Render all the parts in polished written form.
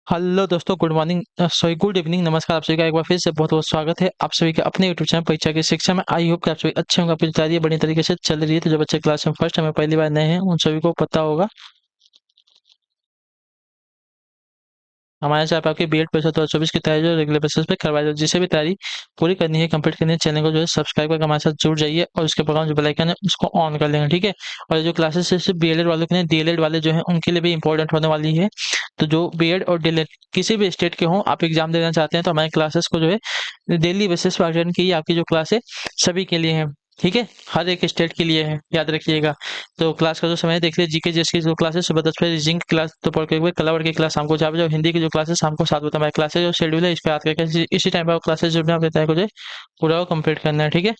Hello दोस्तों, good morning, sorry good evening, नमस्कार। आप सभी का एक बार फिर से बहुत बहुत स्वागत है आप सभी के अपने यूट्यूब चैनल परीक्षा की शिक्षा में। आई होप कि आप सभी अच्छे होंगे, आपकी तैयारी बड़ी तरीके से चल रही है। तो जो बच्चे क्लास में फर्स्ट हमें पहली बार नए हैं उन सभी को पता होगा हमारे साथ आपकी बीएड परीक्षा 2024 की तैयारी जो रेगुलर बेसिस पे करवाई जाए। जिसे भी तैयारी पूरी करनी है, कंप्लीट करनी है, चैनल को जो है सब्सक्राइब करके हमारे साथ जुड़ जाइए और उसके बगल में जो बेल आइकन है उसको ऑन कर लेंगे, ठीक है। और जो क्लासेस है सिर्फ बीएलएड वालों के नहीं, डीएलएड वाले जो है उनके लिए भी इंपॉर्टेंट होने वाली है। तो जो बीएड और डीएलएड किसी भी स्टेट के हों, आप एग्जाम देना चाहते हैं तो हमारे क्लासेस को जो है डेली बेसिस पर अटेंड कीजिए। आपकी जो क्लास है सभी के लिए है, ठीक है, हर एक स्टेट के लिए है, याद रखिएगा। तो क्लास का जो समय है देख लीजिए। जीके जिसकी जो क्लास है सुबह 10 बजे, रीजनिंग की क्लास तो पढ़ के कलर की क्लास शाम को 4 बजे, और हिंदी की जो क्लास है शाम को 7 बजे। हमारी क्लासेज जो शेड्यूल है इस पे याद करके इसी टाइम पर क्लासेज जो भी आप देता है मुझे पूरा वो कंप्लीट करना है, ठीक है।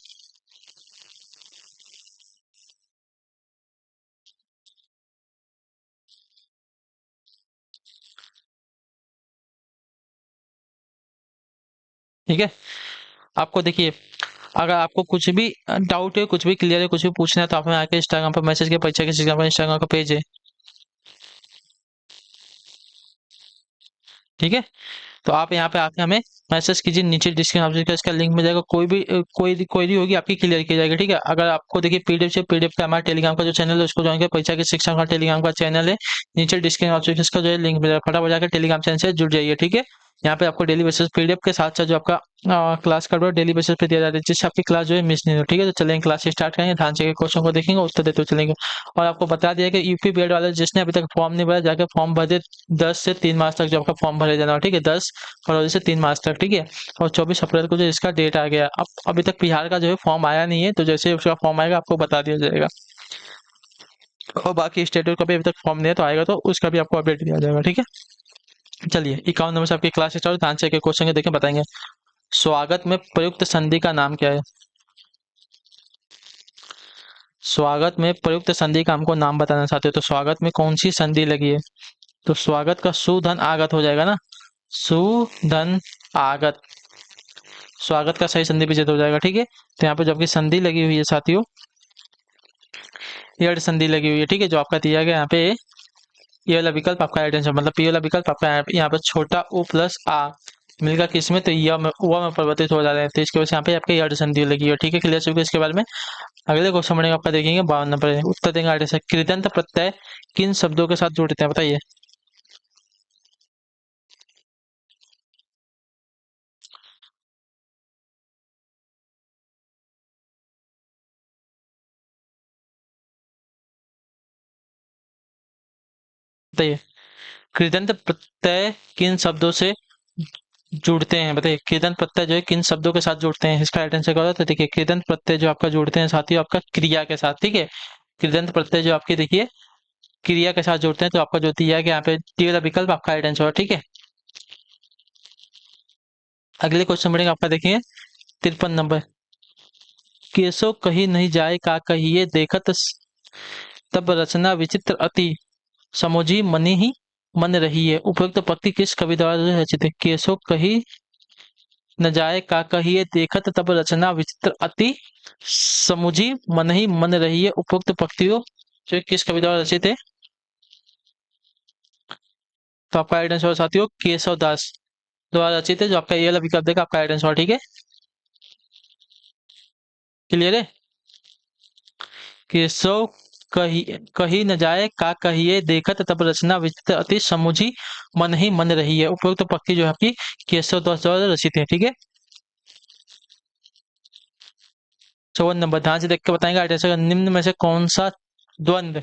ठीक है, आपको देखिए, अगर आपको कुछ भी डाउट है, कुछ भी क्लियर है, कुछ भी पूछना है तो आप हमें आके इंस्टाग्राम पर मैसेज के परीक्षा के इंस्टाग्राम का पेज है, ठीक है। तो आप यहाँ पे आके हमें मैसेज कीजिए, नीचे डिस्क्रिप्शन का इसका लिंक मिल जाएगा। कोई भी कोई क्वेरी होगी आपकी क्लियर की जाएगी, ठीक है। अगर आपको देखिए पीडीएफ से पीडीएफ का हमारा टेलीग्राम का जो चैनल है उसको ज्वाइन कर, परीक्षा की शिक्षा का टेलीग्राम का चैनल है, नीचे डिस्क्रिप्शन का जो है लिंक मिल जाएगा। फटाफट जाकर टेलीग्राम चैनल से जुड़ जाइए, ठीक है। यहाँ पे आपको डेली बेसिस पीडीएफ के साथ साथ जो आपका क्लास का डेली बेसिस पे दिया जाता है, जिससे आपकी क्लास जो है मिस नहीं हो, ठीक है। तो चलेंगे क्लास स्टार्ट करेंगे, ध्यान से क्वेश्चन को देखेंगे, उत्तर देते हुए चलेंगे। और आपको बता दिया कि यूपी बीएड वाले जिसने अभी तक फॉर्म नहीं भरा, जाकर फॉर्म भर दे। 10 से 3 मार्च तक जो आपका फॉर्म भरे जाना हो, ठीक है, 10 फरवरी से 3 मार्च तक, ठीक है। और 24 अप्रैल को जो इसका डेट आ गया। अब अभी तक बिहार का जो है फॉर्म आया नहीं है, तो जैसे उसका फॉर्म आएगा आपको बता दिया जाएगा। और बाकी स्टेटों का भी अभी तक फॉर्म नहीं है, तो आएगा तो उसका भी आपको अपडेट दिया जाएगा, ठीक है। चलिए 51 नंबर से आपकी क्लास स्टार्ट, ध्यान से क्वेश्चन के देखें, बताएंगे। स्वागत में प्रयुक्त संधि का नाम क्या है? स्वागत में प्रयुक्त संधि का हमको नाम बताना चाहते हो, तो स्वागत में कौन सी संधि लगी है? तो स्वागत का सुधन आगत हो जाएगा ना, सुधन आगत। स्वागत का सही संधि विच्छेद हो जाएगा, ठीक है। तो यहाँ पे जो आपकी संधि लगी हुई है साथियों, एड संधि लगी हुई है, ठीक है। जो आपका दिया गया यहाँ पे ये वाला विकल्प आपका राइट आंसर, मतलब पी वाला विकल्प आपका यहाँ पे छोटा ओ प्लस आ मिलकर किसमें, तो य में व में परिवर्तित हो जा रहे हैं, तो इसके वजह से यहाँ पे आपके एड संधि लगी है, ठीक है। क्लियर चुके इसके बारे में। अगले क्वेश्चन बढ़ेंगे, आपका देखेंगे 52 नंबर उत्तर देंगे आगे से। कृदंत प्रत्यय किन शब्दों के साथ जुड़ते हैं, बताइए। बताइए, कृदंत प्रत्यय किन शब्दों से जुड़ते हैं, बताइए। कृदंत प्रत्यय जो है किन शब्दों के साथ जुड़ते हैं, इसका राइट आंसर क्या होता है? तो देखिए, कृदंत प्रत्यय जो आपका जुड़ते हैं साथियों आपका क्रिया के साथ, ठीक है। कृदंत प्रत्यय जो आपकी देखिए क्रिया के साथ जुड़ते हैं, तो आपका जो दिया है कि यहाँ पे डी वाला विकल्प आपका राइट आंसर है, ठीक है। अगले क्वेश्चन बढ़ेंगे, आपका देखिए 53 नंबर। केसो कही नहीं जाए का कहिए देखत तब रचना विचित्र अति समोजी मनि ही मन रही है। उपयुक्त पंक्ति किस कवि द्वारा रचित है? केसो कही न जाए का कहिए देखत तब रचना विचित्र अति समुझी मन ही मन रही है। उपयुक्त पंक्तियों जो किस कवि द्वारा रचित है? तो आपका राइट आंसर साथियों केशव दास द्वारा रचित है, जो आपका ये वाला विकल्प देगा आपका राइट आंसर, ठीक है। क्लियर है। केशव कही कही न जाए का कहिए देखत तब रचना विचित्र अति समुझी मन ही मन रही है। उपयुक्त पंक्ति जो है आपकी केशव दास द्वारा रचित है, ठीक है। 54 नंबर, ध्यान से देख के बताएंगे राइट आंसर। निम्न में से कौन सा द्वंद्व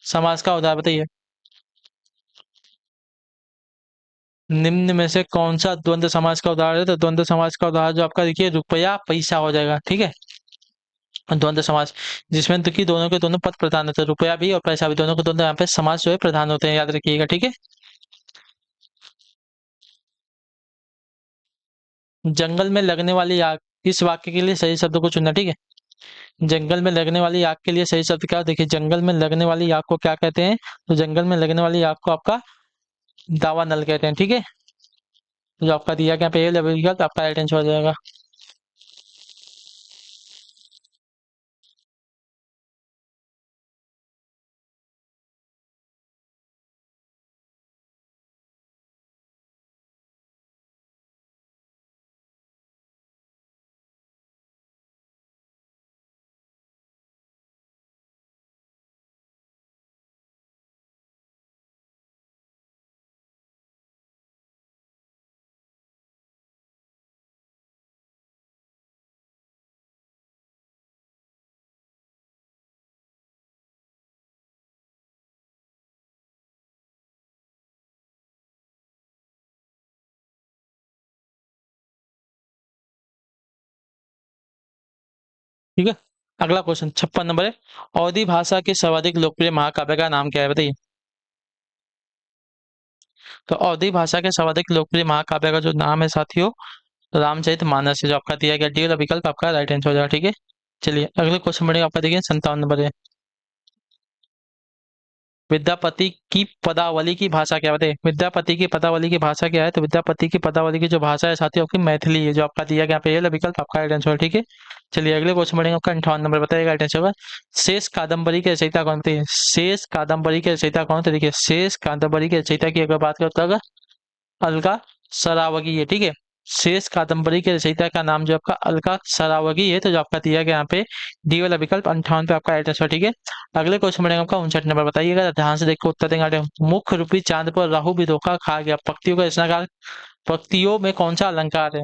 समास का उदाहरण, बताइए। निम्न में से कौन सा द्वंद्व समास का उदाहरण है? तो द्वंद्व समास का उदाहरण जो आपका देखिए रुपया पैसा हो जाएगा, ठीक है। द्वंद्व समास जिसमें देखिए दोनों के दोनों पद प्रधान होते हैं, रुपया भी और पैसा भी, दोनों के दोनों यहाँ पे समास जो है प्रधान होते हैं, याद रखिएगा, ठीक है। जंगल में लगने वाली आग, इस वाक्य के लिए सही शब्द को चुनना, ठीक है। जंगल में लगने वाली आग के लिए सही शब्द क्या है? देखिए, जंगल में लगने वाली आग को क्या कहते हैं? तो जंगल में लगने वाली आग को आपका दावा नल कहते हैं, ठीक है। तो जो आपका दिया गया पे लेवल का, तो आपका राइट आंसर हो जाएगा। ठीक है। अगला क्वेश्चन 56 नंबर है, अवधी भाषा के सर्वाधिक लोकप्रिय महाकाव्य का नाम क्या है बताइए। तो अवधी भाषा के सर्वाधिक लोकप्रिय महाकाव्य का जो नाम है साथियों, रामचरितमानस है, जो आपका दिया गया डी वाला विकल्प आपका राइट आंसर हो जाएगा। ठीक है। चलिए अगले क्वेश्चन बढ़ेगा, आपका देखिए 57 नंबर है, विद्यापति की पदावली की भाषा क्या है बताइए। विद्यापति की पदावली की भाषा क्या है, तो विद्यापति की पदावली की जो भाषा है साथियों आपकी मैथिली है, जो आपका दिया गया यहाँ पे ये वाला विकल्प आपका राइट आंसर है। ठीक है। चलिए अगले क्वेश्चन बढ़ेगा, आपका 58 नंबर बताइएगा राइट आंसर होगा, शेष कादम्बरी के रचयिता कौन थे। शेष कादम्बरी के रचयिता कौन थे, देखिए शेष कादम्बरी के रचयिता की अगर बात करो तो अलका सरावगी है। ठीक है। शेष कादम्बरी के रचयिता का नाम जो आपका अलका सरावगी है, तो जो आपका दिया गया यहाँ पे डी वाला विकल्प 58 पे आपका राइट आंसर। ठीक है। अगले क्वेश्चन बढ़ेगा आपका 59 नंबर बताइएगा, ध्यान से देखो उत्तर देंगे आगे। मुख्य रूपी चांद पर राहु भी धोखा खा गया, पंक्तियों का रचनाकार, पंक्तियों में कौन सा अलंकार है।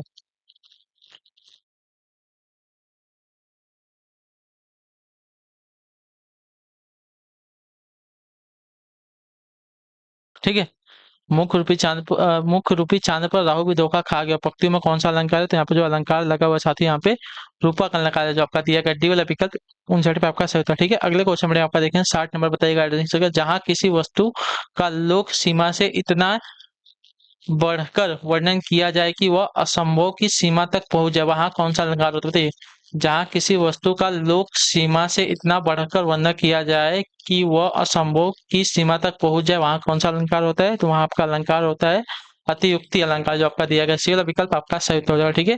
ठीक है। मुख्य रूपी चांद पर राहु भी धोखा खा गया, पंक्तियों में कौन सा अलंकार है, तो यहाँ पे जो अलंकार लगा हुआ है साथी यहाँ पे रूपक अलंकार है, जो आपका दिया गया डी वाला विकल्प 59 पे आपका सही होता है। ठीक है। अगले क्वेश्चन में आपका देखें 60 नंबर बताइएगा, जहाँ किसी वस्तु का लोक सीमा से इतना बढ़कर वर्णन किया जाए कि वह असंभव की सीमा तक पहुंच जाए, वहां कौन सा अलंकार होता है बताइए। जहाँ किसी वस्तु का लोक सीमा से इतना बढ़कर वर्णन किया जाए कि वह असंभव की सीमा तक पहुंच जाए, वहां कौन सा अलंकार होता है, तो वहां आपका अलंकार होता है अतियुक्ति अलंकार, जो आपका दिया गया सी वाला विकल्प आपका सही उत्तर हो जाएगा। ठीक है।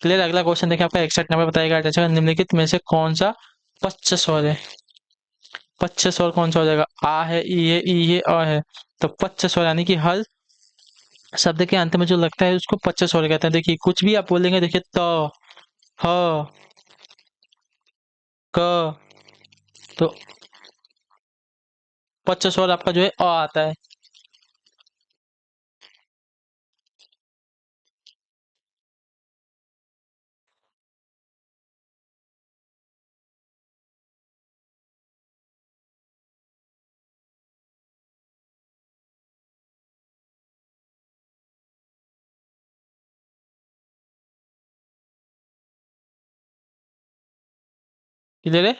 क्लियर। अगला क्वेश्चन देखिए, आपका 61 नंबर बताएगा, निम्नलिखित में से कौन सा पच्च स्वर है। पच्च स्वर कौन सा हो जाएगा, आ है, ई है, ई है, अ है। तो पच्च स्वर यानी कि हर शब्द के अंत में जो लगता है उसको पच्च स्वर कहते हैं। देखिए कुछ भी आप बोलेंगे, देखिए त, ह, क, तो पच्च स्वर आपका जो है अ आता है। क्लियर है।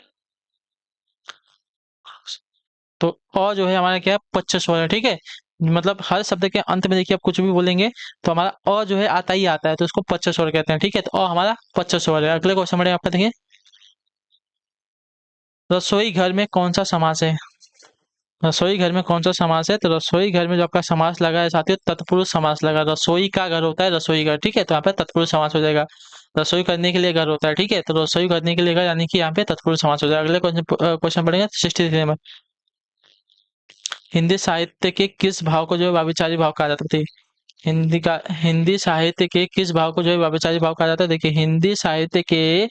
तो अ जो है हमारा क्या है, पच्च स्वर है। ठीक है। मतलब हर शब्द के अंत में देखिए आप कुछ भी बोलेंगे तो हमारा अ जो है आता ही आता है, तो उसको पच्च स्वर कहते हैं। ठीक है। तो अ हमारा पच्च स्वर है। अगले क्वेश्चन में आपका देखिए, रसोई घर में कौन सा समास है। रसोई घर में कौन सा समास है, तो रसोई घर में जो आपका समास लगा है साथियों, तत्पुरुष समास लगा। रसोई का घर होता है रसोई घर। ठीक है। तो यहाँ पे तत्पुरुष समास हो जाएगा। रसोई करने के लिए घर होता है। ठीक है। तो रसोई करने के लिए घर यानी कि यहाँ पे तत्पुरुष समास हो जाएगा। अगले क्वेश्चन क्वेश्चन पढ़ेंगे 63 नंबर, हिंदी साहित्य के किस भाव को जो है व्यभिचारी भाव कहा जाता है। हिंदी साहित्य के किस भाव को जो है व्यभिचारी भाव कहा जाता है। देखिए हिंदी साहित्य के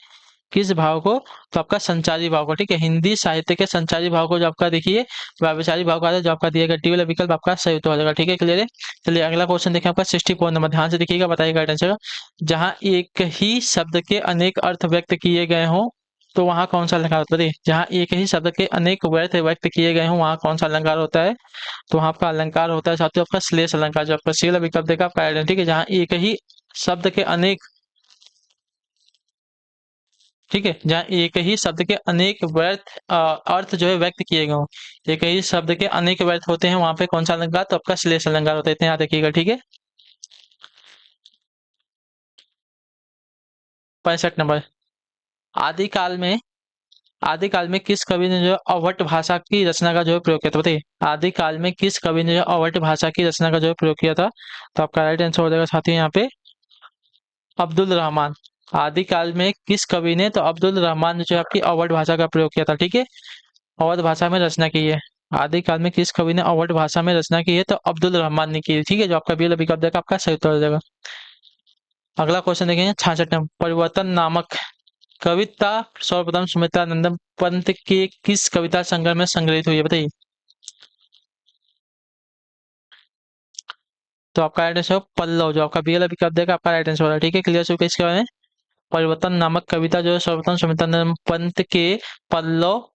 किस भाव को, तो आपका संचारी भाव को। ठीक है। हिंदी साहित्य के संचारी भाव को जो आपका देखिए व्यभिचारी भाव का, जो आपका दिया गया टी वाला विकल्प आपका सही उत्तर हो जाएगा। ठीक है। क्लियर है। चलिए अगला क्वेश्चन देखिए, आपका 64 नंबर, ध्यान से देखिएगा, बताइएगा आंसर। जहाँ एक ही शब्द के अनेक अर्थ व्यक्त किए गए हों, तो वहां कौन सा अलंकार होता है। जहाँ एक ही शब्द के अनेक अर्थ व्यक्त किए गए हों, वहां कौन सा अलंकार होता है, तो वहां आपका अलंकार होता है साथियों आपका श्लेष अलंकार, जो आपका सी वाला विकल्प देगा आपका आइडेंटिटी। ठीक है। जहाँ एक ही शब्द के अनेक, ठीक है, जहाँ एक ही शब्द के अनेक व्यर्थ अर्थ जो है व्यक्त किए गए हों, एक ही शब्द के अनेक व्यर्थ होते हैं, वहां पे कौन सा अलंकार, तो आपका श्लेष अलंकार होता है। इतने याद रखिएगा। ठीक है। 65 नंबर, आदिकाल में आदिकाल में किस कवि ने जो है अवट भाषा की रचना का जो है प्रयोग किया था बताइए। आदिकाल में किस कवि ने जो है अवट भाषा की रचना का जो है प्रयोग किया था, तो आपका राइट आंसर हो जाएगा साथियों यहाँ पे अब्दुल रहमान। आदिकाल में किस कवि ने, तो अब्दुल रहमान ने जो है आपकी अवध भाषा का प्रयोग किया था। ठीक है। अवध भाषा में रचना की है। आदिकाल में किस कवि ने अवध भाषा में रचना की है, तो अब्दुल रहमान ने की है। ठीक है। जो आपका बी विकल्प देगा आपका सही उत्तर हो जाएगा। अगला क्वेश्चन देखेंगे 66 नंबर, परिवर्तन नामक कविता सर्वप्रथम सुमित्रा नंदन पंत के किस कविता संग्रह में संग्रहित हुई है बताइए। तो आपका राइट आंसर पल्लव, जो आपका बी विकल्प देगा आपका राइट आंसर होगा। ठीक है। क्लियर। सो इसके बारे में परिवर्तन नामक कविता जो है सर्वप्रथम सुमित्रा नंदन पंत के पल्लव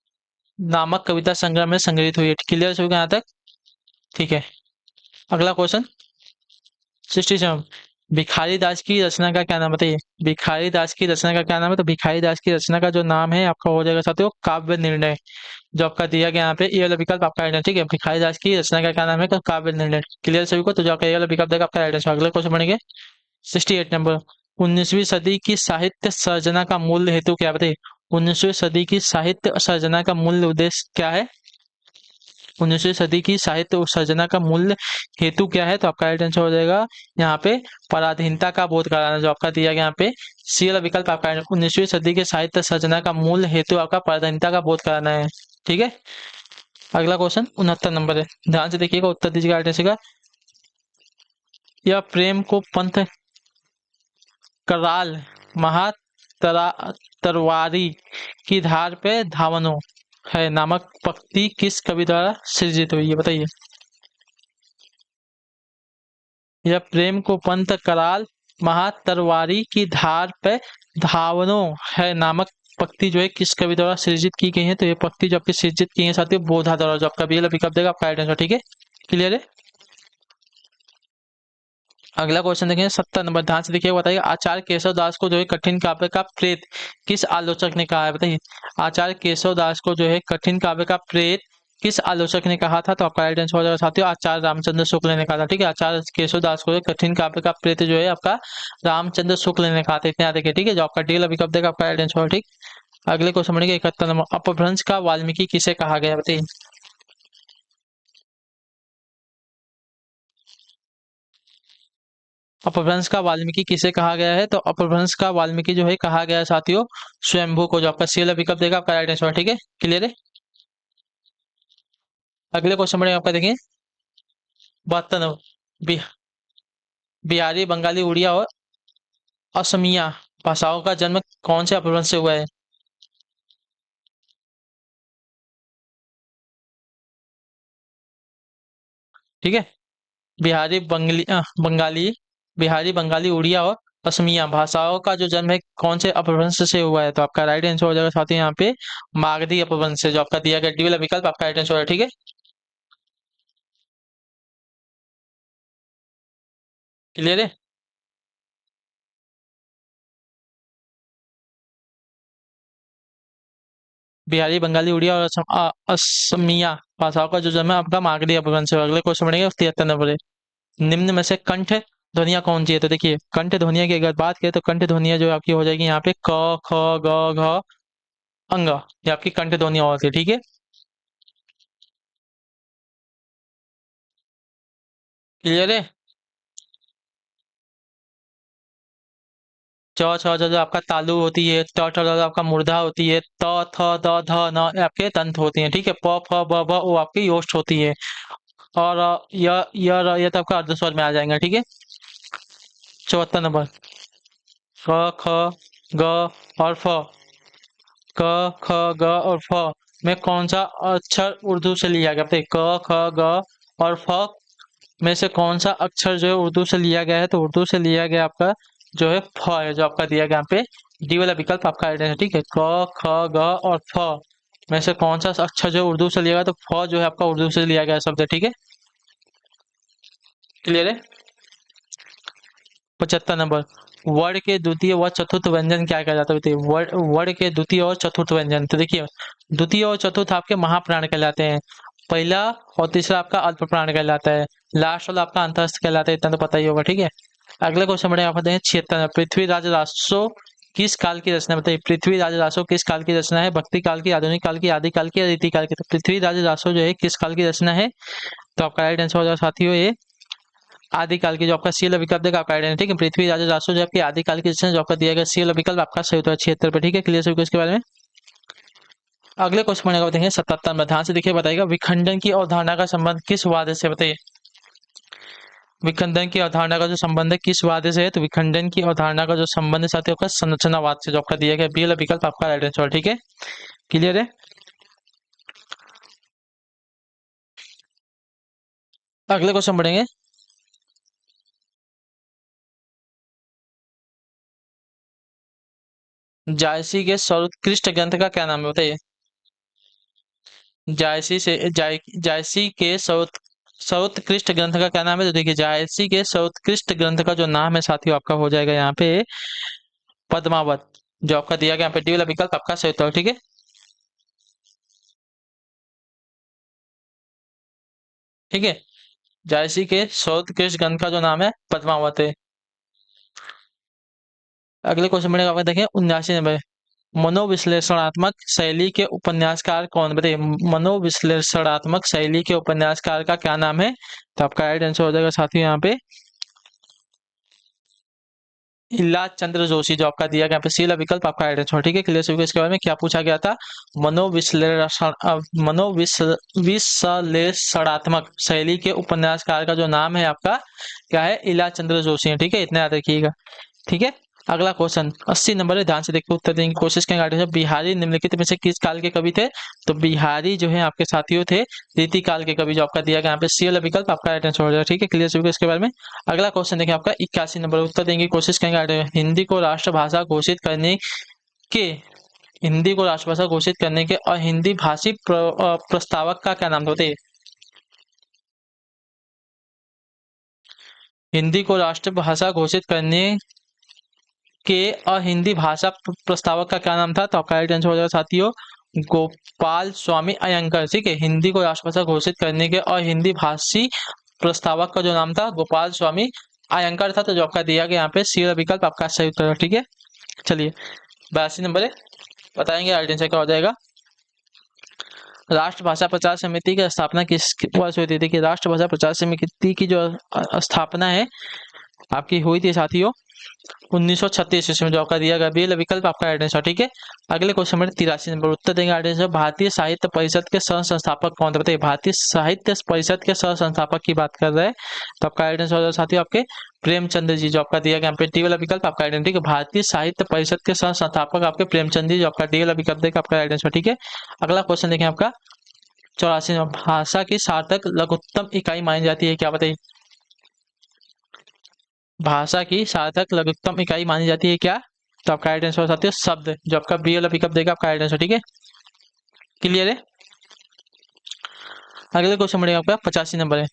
नामक कविता संग्रह में संग्रहित हुई है। क्लियर हो गया यहाँ तक। ठीक है। अगला क्वेश्चन 67, भिखारी दास की रचना का क्या नाम बताइए। भिखारी दास की रचना का क्या नाम है, तो भिखारी दास की रचना का जो नाम है आपका हो जाएगा साथियों काव्य निर्णय। जो आपका दिया गया यहाँ पे ये वाला विकल्प आपका राइट है, ठीक है। भिखारी दास की रचना का क्या नाम है, तो काव्य निर्णय। क्लियर सभी को, तो जो आपका ये वाला विकल्प देगा आपका राइट आंसर। अगले क्वेश्चन बढ़ेंगे 68 नंबर। 19वीं सदी की साहित्य सर्जना का मूल हेतु क्या है बताइए। 19वीं सदी की साहित्य सर्जना का मूल उद्देश्य क्या है। 19वीं सदी की साहित्य सर्जना का मूल हेतु क्या है, तो आपका राइट आंसर हो जाएगा यहाँ पे पराधीनता का बोध कराना। जो आपका दिया गया यहाँ पे सी वाला विकल्प आपका 19वीं सदी के साहित्य सर्जना का मूल हेतु आपका पराधीनता का बोध कराना है, ठीक है। अगला क्वेश्चन 69 नंबर है, ध्यान से देखिएगा, उत्तर दीजिएगा राइट आंसर का। यह प्रेम को पंथ कराल महा तरवारी की धार पे धावनो है नामक पंक्ति किस कवि द्वारा सृजित हुई है बताइए। यह प्रेम को पंथ कराल महा तरवारी की धार पे धावनो है नामक पंक्ति जो है किस कवि द्वारा सृजित की गई है, तो ये पंक्ति जो आपकी सृजित की है साथियों बोधा द्वारा। जो आपका बी विकल्प देगा आपका राइट आंसर, ठीक है। क्लियर है। अगला क्वेश्चन देखेंगे 70 नंबर, ध्यान से देखिए, बताइए आचार्य केशव दास को जो है कठिन काव्य का प्रेत किस आलोचक ने कहा है बताइए। आचार्य केशव दास को जो है कठिन काव्य का प्रेत किस आलोचक ने कहा था, तो आपका राइट आंसर हो जाएगा साथियों आचार्य रामचंद्र शुक्ल ने कहा था, ठीक है। आचार्य केशव दास को कठिन काव्य का प्रेत जो है आपका रामचंद्र शुक्ल ने कहा था, इतना याद रखिए, ठीक है। जो आपका डी विकल्प देगा आपका राइट आंसर, ठीक। अगले क्वेश्चन बढ़ेंगे 71 नंबर, अपभ्रंश का वाल्मीकि किसे कहा गया बताइए। अपभ्रंश का वाल्मीकि किसे कहा गया है, तो अपभ्रंश का वाल्मीकि जो है कहा गया है साथियों स्वयंभू को। जो आपका सी वाला विकल्प देगा आपका राइट आंसर, ठीक है। क्लियर है। अगले क्वेश्चन में आपका देखें 72 नंबर, बिहारी बंगाली उड़िया और असमिया भाषाओं का जन्म कौन से अपभ्रंश से हुआ है। ठीक है। बंगाली बिहारी बंगाली उड़िया और असमिया भाषाओं का जो जन्म है कौन से अपभ्रंश से हुआ है, तो आपका राइट आंसर हो जाएगा साथियों यहाँ पे मागधी अपभ्रंश से। जो आपका दिया गया डी वाला विकल्प आपका राइट आंसर है, ठीक है। क्लियर है। बिहारी बंगाली उड़िया और असमिया भाषाओं का जो जन्म है आपका मागधी अपभ्रंश है। अगले क्वेश्चन बढ़ेंगे 73 नंबर है। निम्न में से कंठ ध्वनिया कौन सी है, तो देखिए कंठ ध्वनिया की अगर बात करें तो कंठ ध्वनिया जो आपकी हो जाएगी यहाँ पे क ख ग घ अंग, ये आपकी कंठ ध्वनिया होती है, ठीक है। क्लियर है। च छ ज जो आपका तालु होती है, ट ठ ड आपका मूर्धा होती है, त थ द ध न ये आपके तंत होती हैं, ठीक है। प फ ब भ वो आपकी ओष्ठ होती है। और ये तो आपका अर्धस्वर में आ जाएंगे, ठीक है। 74 नंबर, क ख ग और फ, क ख ग और फ में कौन सा अक्षर उर्दू से लिया गया, बताइए क ख ग और फ में से कौन सा अक्षर जो है उर्दू से लिया गया है, तो उर्दू से लिया गया आपका जो है फ है। जो आपका दिया गया यहाँ पे डी वाला विकल्प आपका राइट है, ठीक है। क ख ग और फ में से कौन सा अक्षर जो है उर्दू से लिया गया, तो फ जो है आपका उर्दू से लिया गया शब्द है, ठीक है। क्लियर है। 75 नंबर, वर्ण के द्वितीय व चतुर्थ व्यंजन क्या कहा जाता है बताइए। वर्ण के द्वितीय और चतुर्थ व्यंजन, तो देखिए द्वितीय और चतुर्थ आपके महाप्राण कहलाते हैं। पहला और तीसरा आपका अल्प प्राण कहलाता है, लास्ट वाला आपका अंतस्थ कहलाता है, इतना तो पता ही होगा, ठीक है। अगले क्वेश्चन बढ़े आप हैं 76, पृथ्वीराज रासो किस काल की रचना बताइए। पृथ्वीराज रासो किस काल की रचना है, भक्ति काल की, आधुनिक काल की, आदि काल की या रीति काल की। तो पृथ्वीराज रासो जो है किस काल की रचना है, तो आपका राइट आंसर हो जाएगा साथियों ये आदिकाल की। जो आपका सी वाला विकल्प देगा आपका राइट आंसर, ठीक है। पृथ्वी राजा रासो जो आपकी आदिकाल की रचना जो आपका दिया गया सी वाला विकल्प आपका सही होता है 76 पे, ठीक है। क्लियर सभी को इसके बारे में। अगले क्वेश्चन में देखेंगे 77 में, ध्यान से देखिए, बताइएगा विखंडन की अवधारणा का संबंध किस वाद्य से बताइए। विखंडन की अवधारणा का जो संबंध है किस वाद्य से है, तो विखंडन की अवधारणा का जो संबंध है साथियों का संरचनावाद से। जो आपका दिया गया बी वाला विकल्प आपका राइट आंसर, ठीक है। क्लियर है। अगले क्वेश्चन बढ़ेंगे जायसी के सर्वोत्कृष्ट ग्रंथ का क्या नाम है बताइए। जायसी के सर्वोत्कृष्ट ग्रंथ का क्या नाम है? तो देखिए जायसी के सर्वोत्कृष्ट ग्रंथ का जो नाम है साथियों आपका हो जाएगा यहाँ पे पद्मावत, जो आपका दिया गया यहाँ पे डी वाला विकल्प आपका सही उत्तर है, ठीक है। ठीक है, जायसी के सर्वोत्कृष्ट ग्रंथ का जो नाम है पद्मावत है। अगले क्वेश्चन में आपका देखें 79 नंबर, मनोविश्लेषणात्मक शैली के उपन्यासकार कौन? बताइए, मनोविश्लेषणात्मक शैली के उपन्यासकार का क्या नाम है? तो आपका राइट आंसर हो जाएगा साथियों यहाँ पे इलाज चंद्र जोशी, जो आपका दिया गया यहाँ पे सी वाला विकल्प आपका राइट आंसर, ठीक है। क्लियर सभी को इसके बारे में क्या पूछा गया था? मनोविश्लेषण मनोविश्लेषणात्मक शैली के उपन्यासकार का जो नाम है आपका क्या है? इलाज चंद्र जोशी है, ठीक है, इतना याद रखिएगा, ठीक है। अगला क्वेश्चन 80 नंबर है, ध्यान से देखकर उत्तर देने की कोशिश करेंगे। आगे बिहारी निम्नलिखित में से किस काल के कवि थे? तो बिहारी जो है आपके साथियों थे रीति काल के कवि, जो आपका दिया गया यहाँ पे सी वाला विकल्प आपका राइट आंसर हो जाएगा, ठीक है। क्लियर सभी को इसके बारे में। अगला क्वेश्चन देखिए आपका 81 नंबर, उत्तर देने की कोशिश करेंगे। आगे हिंदी को राष्ट्रभाषा घोषित करने के हिंदी को राष्ट्रभाषा घोषित करने के और हिंदी भाषी प्रस्तावक का क्या नाम होते? हिंदी को राष्ट्रभाषा घोषित करने के और हिंदी भाषा प्रस्तावक का क्या नाम था? तो आपका राइट आंसर हो जाएगा साथियों गोपाल स्वामी अयंगर, ठीक है। हिंदी को राष्ट्रभाषा घोषित करने के और हिंदी भाषी प्रस्तावक का जो नाम था गोपाल स्वामी अयंगर था, तो जो आपका दिया गया यहाँ पे सी वाला विकल्प आपका सही उत्तर है, ठीक है। चलिए 82 नंबर है, बताएंगे राइट आंसर क्या हो जाएगा। राष्ट्रभाषा प्रचार समिति की स्थापना किस वर्ष हुई थी? देखिए राष्ट्रभाषा प्रचार समिति की जो स्थापना है आपकी हुई थी साथियों 1936 ईस्वी में, जो आपका दिया गया बी विकल्प आपका राइट आंसर, ठीक है। अगले क्वेश्चन में 83 नंबर, उत्तर देंगे राइट आंसर। भारतीय साहित्य परिषद के सह संस्थापक कौन थे? बताइए, भारतीय साहित्य परिषद के सह संस्थापक की बात कर रहे हैं, तो आपका राइट आंसर हो जाएगा साथियों आपके प्रेमचंद जी, जो आपका दिया गया यहाँ पे डी वाला विकल्प आपका राइट आंसर, ठीक है। भारतीय साहित्य परिषद के सह संस्थापक आपके प्रेमचंद जी, जो आपका डी वाला विकल्प देगा आपका राइट आंसर, ठीक है। अगला क्वेश्चन देखें आपका 84 भाषा की सार्थक लघुत्तम इकाई मानी जाती है क्या? बताइए, भाषा की सार्थक लघुत्तम इकाई मानी जाती है क्या? तो आपका राइट आंसर हो सकते हो शब्द, जो आपका बी वाला पिकअप देगा आपका राइट आंसर, ठीक है। क्लियर है। अगले क्वेश्चन बढ़ेगा आपका 85 नंबर है,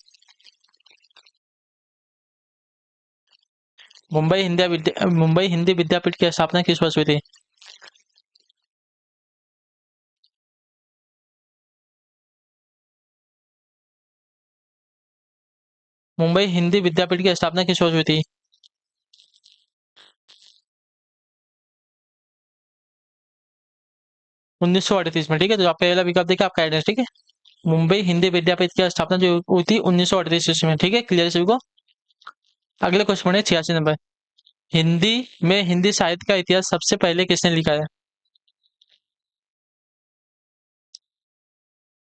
मुंबई हिंदी विद्यापीठ की स्थापना किस वर्ष हुई थी? मुंबई हिंदी विद्यापीठ की स्थापना किस वर्ष हुई थी? 1938 में, ठीक है। तो आपका पहला विकल्प देखिए आपका राइट आंसर, ठीक है। मुंबई हिंदी विद्यापीठ की स्थापना जो हुई थी 1938 ईस्वी में, ठीक है। क्लियर है सभी को। अगले क्वेश्चन बढ़े 86 नंबर, हिंदी में हिंदी साहित्य का इतिहास सबसे पहले किसने लिखा है?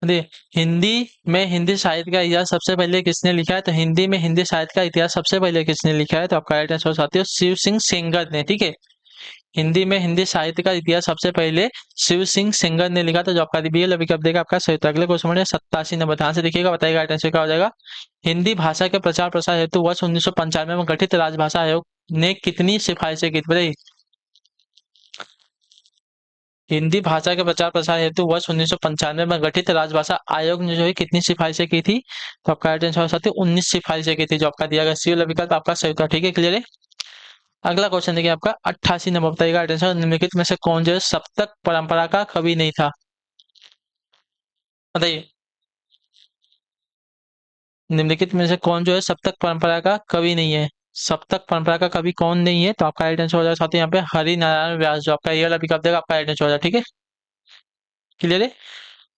देखिए हिंदी में हिंदी साहित्य का इतिहास सबसे पहले किसने लिखा है? तो हिंदी में हिंदी साहित्य का इतिहास सबसे पहले किसने लिखा है? तो आपका राइट आंसर साथियों शिव सिंह सेंगर ने, ठीक है। हिंदी में हिंदी साहित्य का इतिहास सबसे पहले शिव सिंह सेंगर ने लिखा, तो जो आपका बी अभी कब देगा आपका सही उत्तर। अगले क्वेश्चन में 87 नंबर, ध्यान से देखिएगा, बताइएगा राइट आंसर क्या हो जाएगा। हिंदी भाषा के प्रचार प्रसार हेतु वर्ष 1995 में गठित राजभाषा आयोग ने कितनी सिफारिशें की थी? बताइए, हिंदी भाषा के प्रचार प्रसार हेतु वर्ष 1995 में गठित राजभाषा आयोग ने जो है कितनी सिफारिशें की थी? तो आपका राइट आंसर हो सकते 19 सिफारिशें की थी, जो आपका दिया गया सी वाला विकल्प आपका सही उत्तर, ठीक है। क्लियर है। अगला क्वेश्चन देखिए आपका 88 नंबर, बताइएगा राइट आंसर। निम्नलिखित में से कौन जो है सप्तक परंपरा का कवि नहीं था? बताइए, निम्नलिखित में से कौन जो है सप्तक परंपरा का कवि नहीं है? सप्तक परंपरा का कवि कौन नहीं है? तो आपका राइट आंसर हो जाएगा साथ ही यहाँ पे हरि नारायण व्यास, जो आपका ये वाला विकल्प देगा आपका राइट आंसर हो जाएगा, ठीक है। क्लियर है।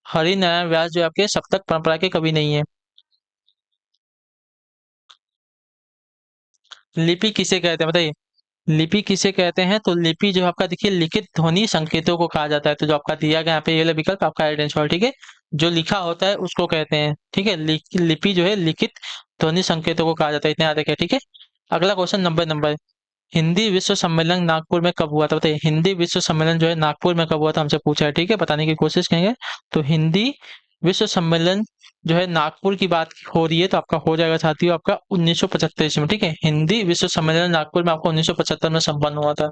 हरि नारायण व्यास जो आपके सप्तक परंपरा के कवि नहीं है। लिपि किसे कहते हैं? बताइए, लिपि किसे कहते हैं? तो लिपि जो आपका देखिए लिखित ध्वनि संकेतों को कहा जाता है, तो जो आपका दिया गया यहाँ पे ये वाला विकल्प आपका राइट आंसर है, ठीक है। जो लिखा होता है उसको कहते हैं, ठीक है। लिपि जो है लिखित ध्वनि संकेतों को कहा जाता है, इतने याद रखें, ठीक है। अगला क्वेश्चन 90 नंबर, हिंदी विश्व सम्मेलन नागपुर में कब हुआ था? बताइए, हिंदी विश्व सम्मेलन जो है नागपुर में कब हुआ था, हमसे पूछा है, ठीक है, बताने की कोशिश करेंगे। तो हिंदी विश्व सम्मेलन जो है नागपुर की बात हो रही है, तो आपका हो जाएगा साथियों आपका 1975 में, ठीक है। हिंदी विश्व सम्मेलन नागपुर में आपको 1975 में संपन्न हुआ था।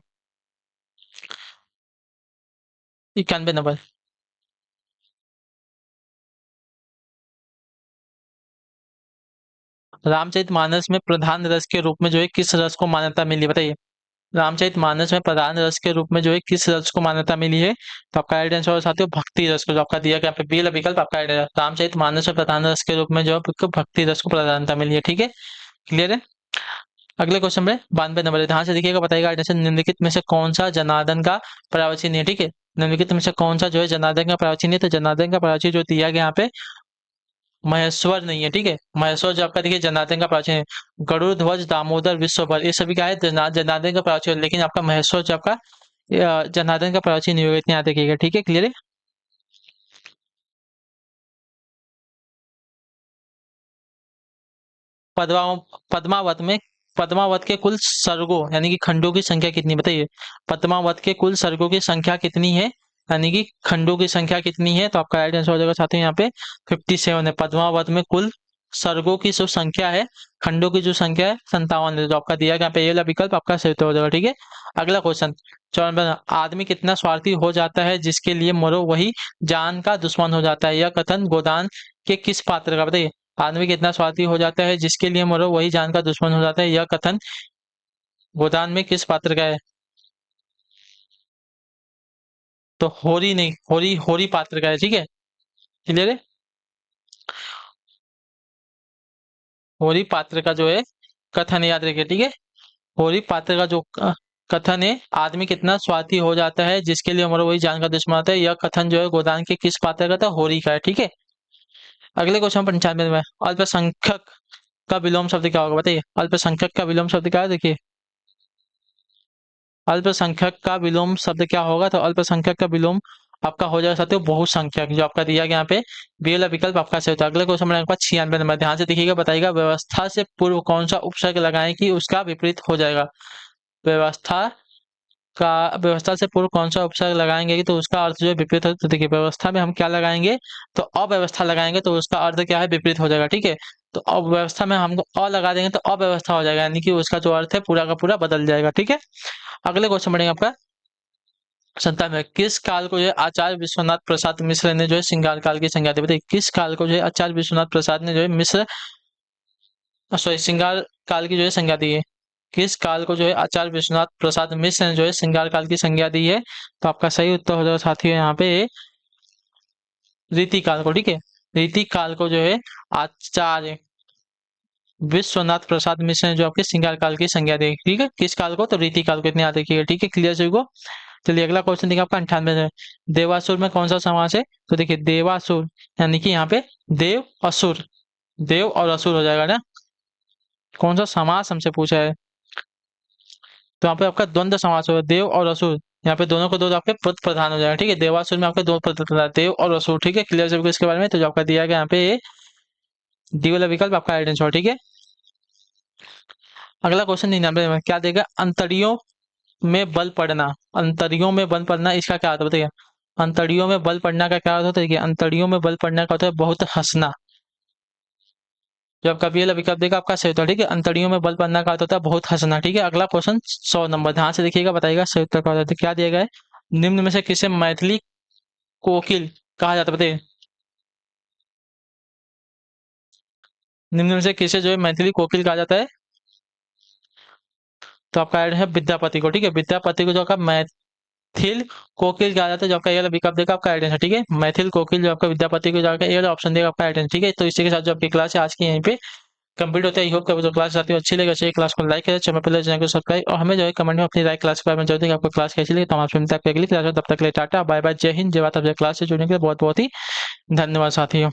91 नंबर, रामचरितमानस में प्रधान रस के रूप में जो है किस रस को मान्यता मिली, बताइए। रामचरितमानस में प्रधान रस के रूप में जो है किस रस को मान्यता मिली है? तो आपका राइट आंसर होगा साथियों भक्ति रस को, जो आपका दिया गया यहाँ पे बी वाला विकल्प आपका राइट है। रामचरितमानस में प्रधान रस के रूप में जो है आपको भक्ति रस को प्राधान्यता मिली है, ठीक है, क्लियर है। अगले क्वेश्चन में 92 नंबर है, ध्यान से देखिएगा, बताइएगा जैसे निम्नलिखित में से कौन सा जनार्दन का पर्यायवाची नहीं है, ठीक है। निम्नलिखित में से कौन सा जो है जनार्दन का पर्यायवाची नहीं है? तो जनार्दन का पर्यायवाची जो दिया गया यहाँ पे महेश्वर नहीं है, ठीक है। महेश्वर जो आपका देखिए जनार्दन का पर्यायवाची है। गरुड़ ध्वज, दामोदर, विश्वभर, ये सभी क्या है जनार्दन का पर्यायवाची है, लेकिन आपका महेश्वर जो आपका जनार्दन का पर्यायवाची नहीं होगा, इतनी याद रखिएगा, ठीक है, क्लियर है। पद्मा पद्मावत में पद्मावत के कुल सर्गों यानी कि खंडों की संख्या कितनी, बताइए। पद्मावत के कुल सर्गों की संख्या कितनी है, यानी कि खंडों की संख्या कितनी है? तो आपका राइट आंसर हो जाएगा साथियों यहाँ पे 57 है। पद्मावत में कुल सर्गों की जो संख्या है, खंडों की जो संख्या है 57 है, जो आपका दिया गया यहाँ पे ये वाला विकल्प आपका सही उत्तर हो जाएगा, ठीक है। अगला क्वेश्चन 54, आदमी कितना स्वार्थी हो जाता है जिसके लिए मरो वही जान का दुश्मन हो जाता है, यह कथन गोदान के किस पात्र का, बताइए। आदमी कितना स्वार्थी हो जाता है जिसके लिए मरो वही जान का दुश्मन हो जाता है, यह कथन गोदान में किस पात्र का है? तो होरी नहीं, होरी होरी पात्र का है, ठीक है, क्लियर है। होरी पात्र का जो है कथन याद रखिए, ठीक है। होरी पात्र का जो कथन है, आदमी कितना स्वार्थी हो जाता है जिसके लिए मरो वही जान का दुश्मन होता है, यह कथन जो है गोदान के किस पात्र का था? होरी का है, ठीक है। अगले क्वेश्चन 95 में, अल्पसंख्यक का विलोम शब्द क्या होगा, बताइए। अल्पसंख्यक का विलोम शब्द क्या है, देखिए। अल्पसंख्यक का विलोम शब्द क्या होगा? तो अल्पसंख्यक का विलोम आपका हो जाएगा साथियों बहुसंख्यक, जो आपका दिया गया यहाँ पे बी वाला विकल्प आपका सही होता है। अगले क्वेश्चन में आपका 96 नंबर, ध्यान से देखिएगा, बताइएगा व्यवस्था से पूर्व कौन सा उपसर्ग लगाएं कि उसका विपरीत हो जाएगा। व्यवस्था का व्यवस्था से पूर्व कौन सा उपसर्ग लगाएंगे कि तो उसका अर्थ जो है विपरीत हो, तो देखिए व्यवस्था में हम क्या लगाएंगे? तो अव्यवस्था लगाएंगे, तो उसका अर्थ क्या है? विपरीत हो जाएगा, ठीक है। तो अव्यवस्था में हमको अ लगा देंगे तो अव्यवस्था हो जाएगा, यानी कि उसका जो अर्थ है पूरा का पूरा बदल जाएगा, ठीक है। अगले क्वेश्चन बढ़ेंगे आपका 97 में, किस काल को जो है आचार्य विश्वनाथ प्रसाद मिश्र ने जो है श्रृंगार काल की संज्ञा दी, बताइए। किस काल को जो है आचार्य विश्वनाथ प्रसाद ने जो है मिश्र सॉरी श्रृंगार काल की जो है संज्ञा दी है? किस काल को जो है आचार्य विश्वनाथ प्रसाद मिश्र ने जो है श्रृंगार काल की संज्ञा दी है? तो आपका सही उत्तर हो जाएगा साथियों यहाँ पे रीति काल को, ठीक है। रीति काल को जो है आचार्य विश्वनाथ प्रसाद मिश्र ने जो आपके श्रृंगार काल की संज्ञा दी, ठीक है। किस काल को? तो रीति काल को, इतने याद रखिएगा, ठीक है, क्लियर सभी को। चलिए अगला क्वेश्चन देखिए आपका 98 में, देवासुर में कौन सा समास है? तो देखिए देवासुर यानी कि यहाँ पे देव असुर, देव और असुर हो जाएगा ना। कौन सा समास हमसे पूछा है? तो यहाँ पे आपका द्वंद्व समास होगा, देव और असुर, यहाँ पे दोनों को दो आपके पद प्रधान हो जाएगा, ठीक है। देवासुर में आपके दो पद प्रधान, देव और असुर, ठीक है, क्लियर सभी को इसके बारे में। तो जो आपका दिया गया यहाँ पे डी वाला विकल्प आपका राइट आंसर, ठीक है। अगला क्वेश्चन 99 में क्या देगा? अंतड़ियों में बल पड़ना, अंतड़ियों में बल पड़ना, इसका क्या अर्थ बताइए। अंतड़ियों में बल पड़ना का क्या अर्थ होता है? देखिए अंतड़ियों में बल पड़ना का होता है बहुत हंसना, जब कभी विकल्प देगा आपका सही उत्तर, ठीक है। अंतड़ियों में बल पड़ना का अर्थ होता है बहुत हंसना, ठीक है। अगला क्वेश्चन 100 नंबर, ध्यान से देखिएगा, बताइएगा सही उत्तर क्या होता है। क्या दिया गया है? निम्न में से किसे मैथिली कोकिल कहा जाता है, बताइए। निम्न में से किसे जो है मैथिली कोकिल कहा जाता है? तो आपका आंसर है विद्यापति को, ठीक है। विद्यापति को जो आपका मैथिल कोकिल कहा जाता है, जो आपका ये वाला विकल्प देगा आपका आइडेंस है, ठीक है। मैथिल कोकिल जो आपका विद्यापति को जाकर ये वाला ऑप्शन देगा आपका आइडेंस, ठीक है। तो इसी के साथ जो आपकी क्लास है आज की यहीं पे कंप्लीट होता है। आई होप कि जो क्लास आती है अच्छी लगे, अच्छी क्लास को लाइक करें, चैनल पहले चैनल को सब्सक्राइब, और हमें जो है कमेंट में अपनी राय क्लास के बारे में जरूर दें, आपको क्लास कैसी लगी। तो हम आपसे मिलते हैं अगली क्लास में, तब तक के लिए टाटा बाय बाय, जय हिंद, जय भारत। जय क्लास से जुड़ने के लिए बहुत बहुत ही धन्यवाद साथियों।